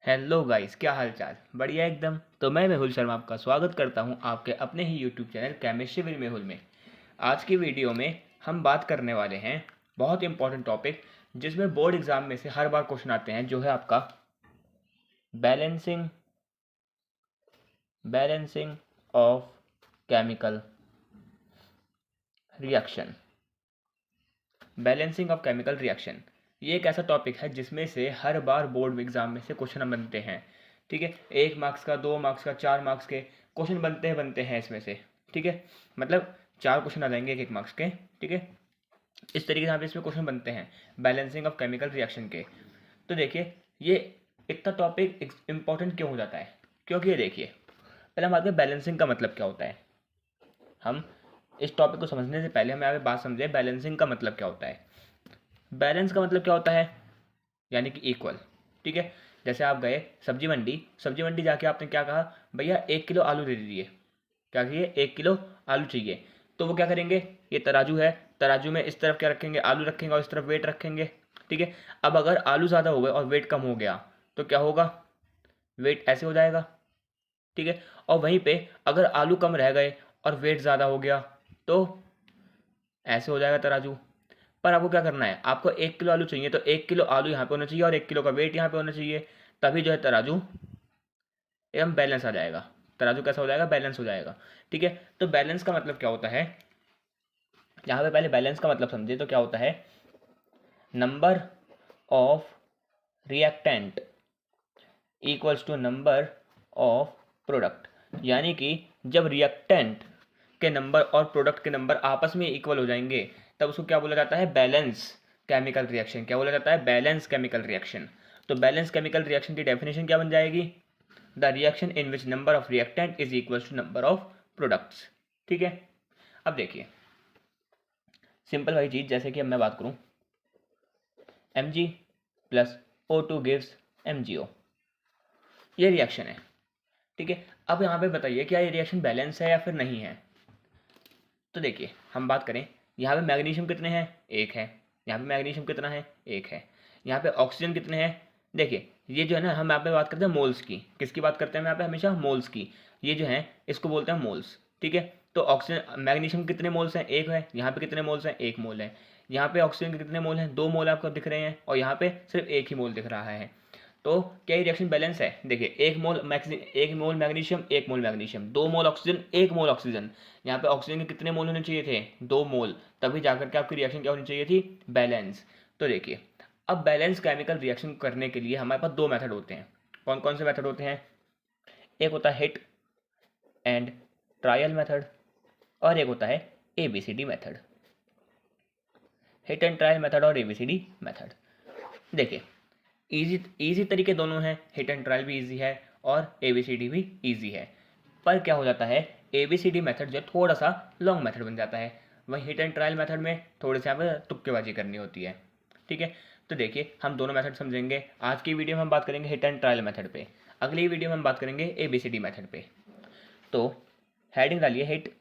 Hello guys, क्या हाल चाल। बढ़िया एकदम। तो मैं मेहुल शर्मा आपका स्वागत करता हूं आपके अपने ही YouTube channel chemistry with Mehul में। आज की वीडियो में हम बात करने वाले हैं बहुत इंपॉर्टेंट टॉपिक जिसमें बोर्ड एग्जाम में से हर बार क्वेश्चन आते हैं, जो है आपका balancing balancing of chemical reaction. Balancing of chemical reaction ये एक ऐसा टॉपिक है जिसमें से हर बार बोर्ड एग्जाम में से क्वेश्चन बनते हैं। ठीक है, 1 मार्क्स का, 2 मार्क्स का, 4 मार्क्स के क्वेश्चन बनते हैं इसमें से। ठीक है, मतलब 4 क्वेश्चन आ जाएंगे 1-1 मार्क्स के। ठीक है, इस तरीके से यहाँ पे इसमें क्वेश्चन बनते हैं बैलेंसिंग ऑफ केमिकल रिएक्शन के। तो देखिए, ये इतना टॉपिक इंपॉर्टेंट क्यों हो जाता है, क्योंकि ये देखिए, पहले हम बात करें बैलेंसिंग का मतलब क्या होता है। हम इस टॉपिक को समझने से पहले हम यहाँ पे बात समझे बैलेंसिंग का मतलब क्या होता है। बैलेंस का मतलब क्या होता है, यानी कि इक्वल। ठीक है, जैसे आप गए सब्जी मंडी जाके आपने क्या कहा, भैया 1 किलो आलू दे दीजिए। क्या चाहिए, 1 किलो आलू चाहिए। तो वो क्या करेंगे, ये तराजू है, तराजू में इस तरफ क्या रखेंगे, आलू रखेंगे और इस तरफ वेट रखेंगे। ठीक है, अब अगर आलू ज़्यादा हो गए और वेट कम हो गया तो क्या होगा, वेट ऐसे हो जाएगा। ठीक है, और वहीं पे अगर आलू कम रह गए और वेट ज़्यादा हो गया तो ऐसे हो जाएगा तराजू। पर आपको क्या करना है, आपको 1 किलो आलू चाहिए तो 1 किलो आलू यहाँ पे होना चाहिए और 1 किलो का वेट यहाँ पे होना चाहिए। तभी जो है तराजू एकदम बैलेंस आ जाएगा। तराजू कैसा हो जाएगा, बैलेंस हो जाएगा। ठीक है, तो बैलेंस का मतलब क्या होता है, यहाँ पे पहले बैलेंस का मतलब समझे तो क्या होता है, number of reactant equals to number of product. यानी कि जब रिएक्टेंट के नंबर और प्रोडक्ट के नंबर आपस में इक्वल हो जाएंगे तब उसको क्या बोला जाता है, बैलेंस केमिकल रिएक्शन। क्या बोला जाता है, बैलेंस केमिकल रिएक्शन। तो बैलेंस केमिकल रिएक्शन की डेफिनेशन क्या बन जाएगी, the reaction in which number of reactant is equal to number of products. ठीक है, अब देखिए सिंपल वाली चीज, जैसे कि अब मैं बात करूं Mg plus O2 gives MgO, ये रिएक्शन है। ठीक है, अब यहाँ पे बताइए क्या ये रिएक्शन बैलेंस है या फिर नहीं है। तो देखिए हम बात करें, यहाँ पे मैग्नीशियम कितने हैं, 1 है। यहाँ पे मैग्नीशियम कितना है, 1 है। यहाँ पे ऑक्सीजन कितने हैं, देखिए ये जो है ना, हम यहाँ पे बात करते हैं मोल्स की। किसकी बात करते हैं हम यहाँ पे, हमेशा मोल्स की। ये जो है इसको बोलते हैं मोल्स। ठीक है, तो ऑक्सीजन मैग्नीशियम कितने मोल्स हैं, 1 है। यहाँ पे कितने मोल्स हैं, 1 मोल है। यहाँ पे ऑक्सीजन के कितने मोल हैं, 2 मोल आपको दिख रहे हैं, और यहाँ पे सिर्फ 1 ही मोल दिख रहा है। तो क्या ये रिएक्शन बैलेंस है, देखिए 1 mole magnesium, 1 mole magnesium, 2 mole oxygen, 1 mole oxygen. यहाँ पे ऑक्सीजन के कितने मोल होने चाहिए थे, 2 मोल। तभी जाकर के आपकी रिएक्शन क्या होनी चाहिए थी, बैलेंस। तो देखिए, अब बैलेंस केमिकल रिएक्शन करने के लिए हमारे पास 2 मेथड होते हैं। कौन कौन से मेथड होते हैं, एक होता है हिट एंड ट्रायल मेथड और एक होता है ABCD method. Hit and trial method और ABCD मेथड, देखिए इजी तरीके दोनों हैं। हिट एंड ट्रायल भी इजी है और ABCD भी इजी है। पर क्या हो जाता है, ABCD मेथड जो थोड़ा सा लॉन्ग मेथड बन जाता है, वही हिट एंड ट्रायल मेथड में थोड़ी सी यहाँ पे तुक्केबाजी करनी होती है। ठीक है, तो देखिए हम दोनों मेथड समझेंगे। आज की वीडियो में हम बात करेंगे हिट एंड ट्रायल मेथड पे, अगली वीडियो में हम बात करेंगे ABCD मेथड पे। तो हेडिंग डालिए हिट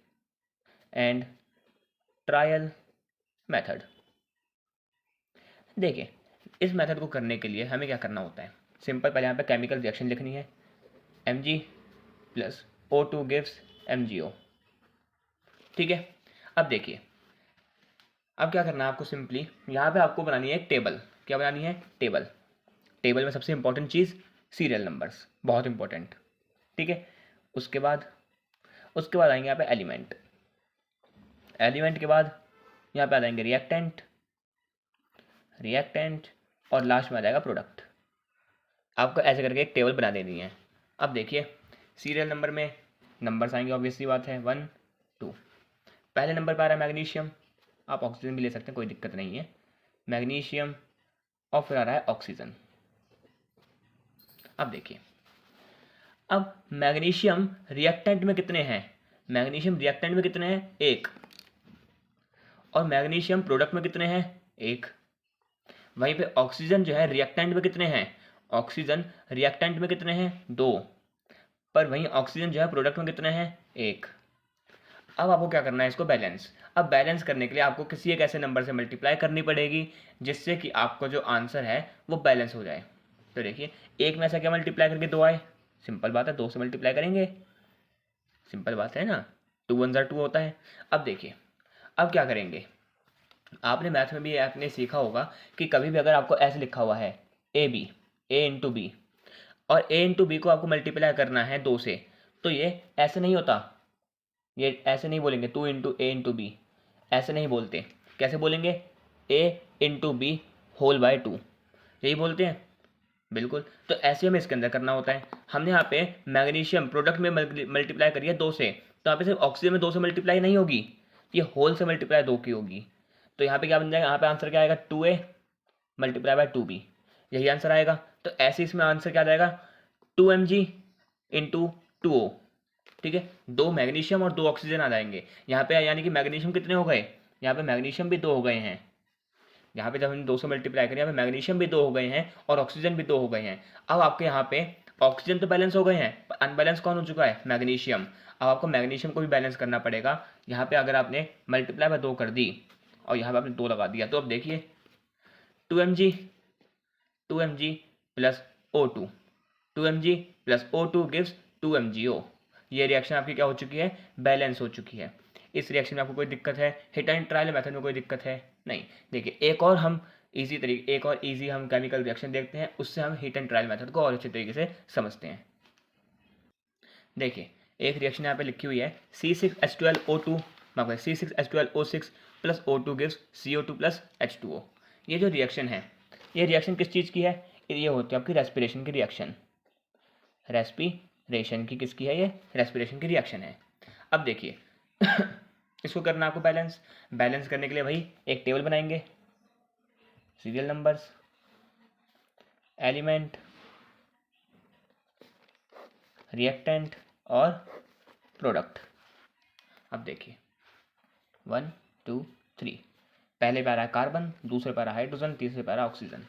एंड ट्रायल मेथड। देखिए इस मेथड को करने के लिए हमें क्या करना होता है, सिंपल, पहले यहाँ पे केमिकल रिएक्शन लिखनी है, Mg plus O2 gives MgO। ठीक है, अब देखिए, अब क्या करना है आपको, सिंपली यहाँ पे आपको बनानी है एक टेबल। क्या बनानी है, टेबल। टेबल में सबसे इंपॉर्टेंट चीज़ सीरियल नंबर्स, बहुत इंपॉर्टेंट। ठीक है, उसके बाद आएंगे यहाँ पे एलिमेंट। एलिमेंट के बाद यहाँ पे आ जाएंगे रिएक्टेंट और लास्ट में आ जाएगा प्रोडक्ट। आपको ऐसे करके एक टेबल बना देनी है। अब देखिए सीरियल नंबर में नंबर्स आएंगे, ऑब्वियसली बात है, 1 2। पहले नंबर पर आ रहा है मैग्नीशियम, आप ऑक्सीजन भी ले सकते हैं, कोई दिक्कत नहीं है, मैग्नीशियम। और फिर आ रहा है ऑक्सीजन। अब देखिए, अब मैग्नीशियम रिएक्टेंट में कितने हैं, मैग्नीशियम रिएक्टेंट में कितने हैं, 1। और मैग्नीशियम प्रोडक्ट में कितने हैं, 1। वहीं पे ऑक्सीजन जो है रिएक्टेंट में कितने हैं, ऑक्सीजन रिएक्टेंट में कितने हैं, 2। पर वहीं ऑक्सीजन जो है प्रोडक्ट में कितने हैं, 1। अब आपको क्या करना है, इसको बैलेंस। अब बैलेंस करने के लिए आपको किसी एक ऐसे नंबर से मल्टीप्लाई करनी पड़ेगी जिससे कि आपको जो आंसर है वो बैलेंस हो जाए। तो देखिए एक में ऐसा क्या मल्टीप्लाई करके 2 आए, सिंपल बात है 2 से मल्टीप्लाई करेंगे, सिंपल बात है ना, 2 वन ज़ा 2 होता है। अब देखिए अब क्या करेंगे, आपने मैथ में भी आपने सीखा होगा कि कभी भी अगर आपको ऐसे लिखा हुआ है A B, A into B, और ए इंटू बी को आपको मल्टीप्लाई करना है 2 से, तो ये ऐसे नहीं होता, ये ऐसे नहीं बोलेंगे 2 इंटू ए इंटू बी, ऐसे नहीं बोलते, कैसे बोलेंगे, ए इंटू बी होल बाय 2, यही बोलते हैं, बिल्कुल। तो ऐसे हमें इसके अंदर करना होता है। हमने यहाँ पे मैग्नीशियम प्रोडक्ट में मल्टीप्लाई करी है 2 से, तो यहाँ पे सिर्फ ऑक्सीजन में 2 से मल्टीप्लाई नहीं होगी, ये होल से मल्टीप्लाई 2 की होगी। तो यहाँ पे क्या बन जाएगा, यहाँ पे आंसर क्या आएगा 2a मल्टीप्लाई बाय 2b, यही आंसर आएगा। तो ऐसे इसमें आंसर क्या आ जाएगा 2mg इंटू 2o, ठीक है, 2 मैग्नीशियम और 2 ऑक्सीजन आ जाएंगे यहाँ पे, यानी कि मैग्नीशियम कितने हो गए, यहाँ पे मैग्नीशियम भी 2 हो गए हैं, यहाँ पे जब हमने 2 से मल्टीप्लाई करें यहाँ पे मैग्नीशियम भी 2 हो गए हैं और ऑक्सीजन भी 2 हो गए हैं। अब आपके यहाँ पे ऑक्सीजन तो बैलेंस हो गए हैं, पर अनबैलेंस कौन हो चुका है, मैग्नीशियम। अब आपको मैग्नीशियम को भी बैलेंस करना पड़ेगा। यहाँ पे अगर आपने मल्टीप्लाई बाय 2 कर दी और यहाँ पे आपने 2 लगा दिया, तो अब देखिए 2mg plus O2, 2mg plus O2 gives 2mgO। ये रिएक्शन आपकी क्या हो चुकी है, बैलेंस हो चुकी है। इस रिएक्शन में आपको कोई दिक्कत है, हिट एंड ट्रायल मेथड में कोई दिक्कत है नहीं। देखिए एक और इजी हम केमिकल रिएक्शन देखते हैं, उससे हम हिट एंड ट्रायल मेथड को और अच्छे तरीके से समझते हैं। देखिए एक रिएक्शन यहाँ पे लिखी हुई है C6H12O2 C6H12O6 plus O2 gives CO2 plus H2O। ये जो रिएक्शन है, ये रिएक्शन किस चीज़ की है, ये होती है आपकी रेस्पिरेशन की रिएक्शन, रेस्पिरेशन की किसकी है, ये रेस्पिरेशन की रिएक्शन है। अब देखिए इसको करना आपको बैलेंस करने के लिए भाई एक टेबल बनाएंगे, सीरियल नंबर्स, एलिमेंट, रिएक्टेंट और प्रोडक्ट। अब देखिए 1 2 3, पहले पे आ रहा है कार्बन, दूसरे पे आ रहा है हाइड्रोजन, तीसरे पे आ रहा है ऑक्सीजन,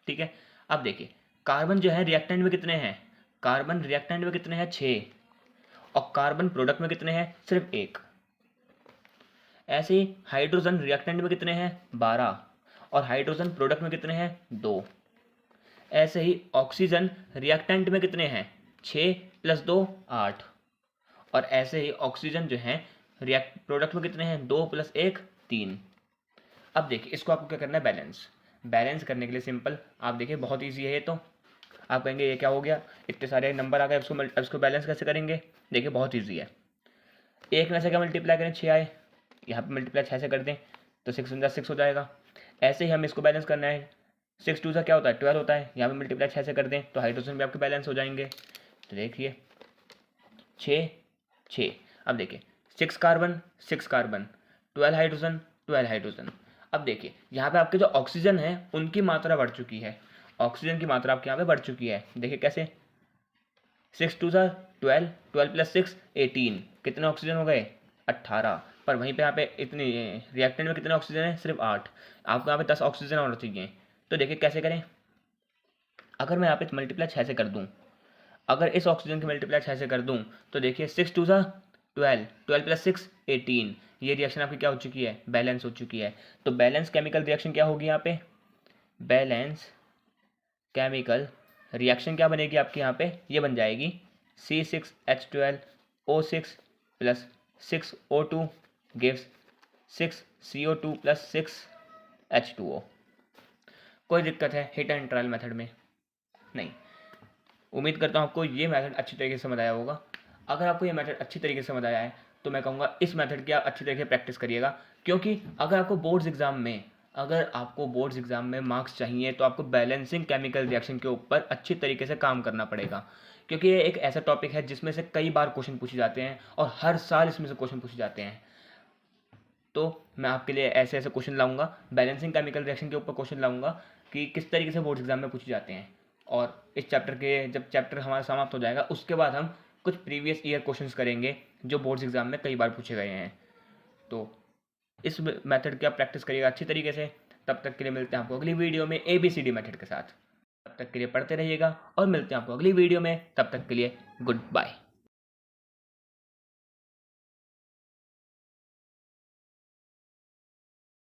ठीक है। अब देखिए कार्बन जो है रिएक्टेंट में कितने हैं, कार्बन रिएक्टेंट में कितने हैं 6, और कार्बन प्रोडक्ट में कितने हैं सिर्फ 1। ऐसे ही हाइड्रोजन रिएक्टेंट में कितने हैं 12, और हाइड्रोजन प्रोडक्ट में कितने हैं 2। ऐसे ही ऑक्सीजन रिएक्टेंट में कितने हैं 6 प्लस 2 8, और ऐसे ही ऑक्सीजन जो है प्रोडक्ट में कितने हैं 2 प्लस 1 3। अब देखिए इसको आपको क्या करना है, बैलेंस करने के लिए सिंपल, आप देखिए बहुत ईजी है ये, तो आप कहेंगे ये क्या हो गया, इतने सारे नंबर आ गए, इसको बैलेंस कैसे करेंगे, देखिए बहुत ईजी है। एक में से क्या मल्टीप्लाई करें 6 आए, यहाँ पे मल्टीप्लाई 6 से कर दें तो 6 × 6 हो जाएगा। ऐसे ही हम इसको बैलेंस करना है, 6 2 क्या होता है 12 होता है, यहाँ पे मल्टीप्लाई 6 से कर दें तो हाइड्रोजन भी आपके बैलेंस हो जाएंगे। तो देखिए 6 अब देखिए 6 कार्बन 12 हाइड्रोजन। अब देखिए यहाँ पे आपके जो ऑक्सीजन है उनकी मात्रा बढ़ चुकी है, ऑक्सीजन की मात्रा आपके यहाँ पे बढ़ चुकी है। देखिए कैसे, 6 2 12 12 प्लस 6 18, कितने ऑक्सीजन हो गए 18, पर वहीं पे यहाँ पे इतनी रिएक्टेंट में कितने ऑक्सीजन है सिर्फ 8, आपको यहाँ पे 10 ऑक्सीजन और चाहिए। तो देखिए कैसे करें, अगर मैं यहाँ पे मल्टीप्लाई 6 से कर दूँ, अगर इस ऑक्सीजन की मल्टीप्लाई 6 से कर दूँ तो देखिए 6 2 12 12 प्लस 6 18, ये रिएक्शन आपकी क्या हो चुकी है, बैलेंस हो चुकी है। तो बैलेंस केमिकल रिएक्शन क्या होगी यहाँ पे, बैलेंस केमिकल रिएक्शन क्या बनेगी आपकी यहाँ पे, ये बन जाएगी C6H12O6 plus 6O2 gives 6CO2 plus 6H2O। कोई दिक्कत है हिट एंड ट्रायल मेथड में नहीं। उम्मीद करता हूँ आपको ये मेथड अच्छी तरीके से समझ आया होगा। अगर आपको ये मेथड अच्छी तरीके से समझ आया है तो मैं कहूँगा इस मेथड की आप अच्छी तरीके से प्रैक्टिस करिएगा, क्योंकि अगर आपको बोर्ड्स एग्जाम में मार्क्स चाहिए तो आपको बैलेंसिंग केमिकल रिएक्शन के ऊपर अच्छी तरीके से काम करना पड़ेगा, क्योंकि ये एक ऐसा टॉपिक है जिसमें से कई बार क्वेश्चन पूछे जाते हैं और हर साल इसमें से क्वेश्चन पूछे जाते हैं। तो मैं आपके लिए ऐसे ऐसे क्वेश्चन लाऊंगा, बैलेंसिंग केमिकल रिएक्शन के ऊपर क्वेश्चन लाऊंगा कि किस तरीके से बोर्ड्स एग्जाम में पूछे जाते हैं। और इस चैप्टर के जब चैप्टर हमारा समाप्त हो जाएगा उसके बाद हम कुछ प्रीवियस ईयर क्वेश्चंस करेंगे जो बोर्ड्स एग्जाम में कई बार पूछे गए हैं। तो इस मेथड की आप प्रैक्टिस करिएगा अच्छी तरीके से। तब तक के लिए मिलते हैं आपको अगली वीडियो में ABCD मेथड के साथ। तब तक के लिए पढ़ते रहिएगा और मिलते हैं आपको अगली वीडियो में। तब तक के लिए गुड बाय।